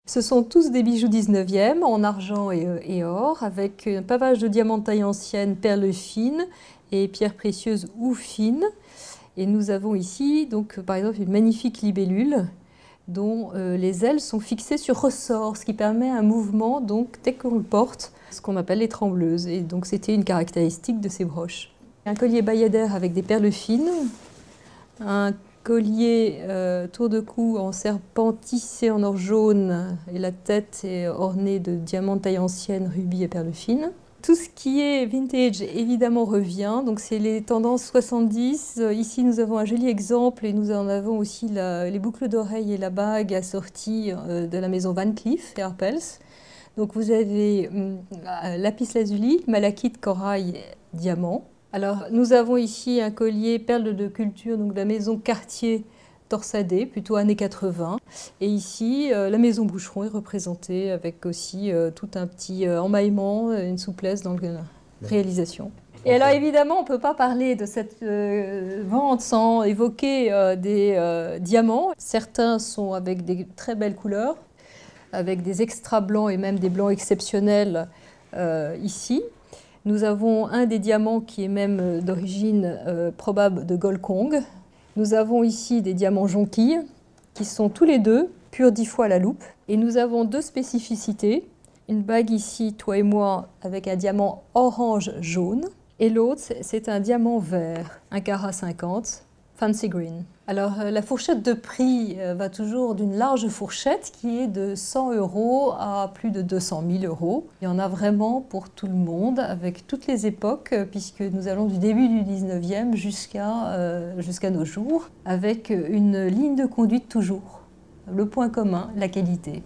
Ce sont tous des bijoux 19e en argent et or, avec un pavage de diamants de taille ancienne, perles fines et pierres précieuses ou fines. Et nous avons ici, donc, par exemple, une magnifique libellule dont les ailes sont fixées sur ressort, ce qui permet un mouvement, donc, dès qu'on le porte, ce qu'on appelle les trembleuses. Et donc, c'était une caractéristique de ces broches. Un collier bayadère avec des perles fines, un collier tour de cou en serpent tissé en or jaune et la tête est ornée de diamants de taille ancienne, rubis et perles fines. Tout ce qui est vintage évidemment revient, donc c'est les tendances 70. Ici nous avons un joli exemple et nous en avons aussi les boucles d'oreilles et la bague assorties de la maison Van Cleef et Arpels. Donc vous avez lapis lazuli, malachite, corail, diamant. Alors, nous avons ici un collier perles de culture, donc de la maison Cartier torsadé, plutôt années 80. Et ici, la maison Boucheron est représentée avec aussi tout un petit emmaillement, une souplesse dans la réalisation. Et alors, évidemment, on ne peut pas parler de cette vente sans évoquer des diamants. Certains sont avec des très belles couleurs, avec des extra blancs et même des blancs exceptionnels ici. Nous avons un des diamants qui est même d'origine probable de Golcongue. Nous avons ici des diamants jonquilles qui sont tous les deux purs 10 fois à la loupe. Et nous avons deux spécificités. Une bague ici, toi et moi, avec un diamant orange jaune. Et l'autre, c'est un diamant vert, 1 carat 50, fancy green. Alors la fourchette de prix va toujours d'une large fourchette qui est de 100 € à plus de 200 000 €. Il y en a vraiment pour tout le monde, avec toutes les époques, puisque nous allons du début du 19e jusqu'à nos jours, avec une ligne de conduite toujours. Le point commun, la qualité.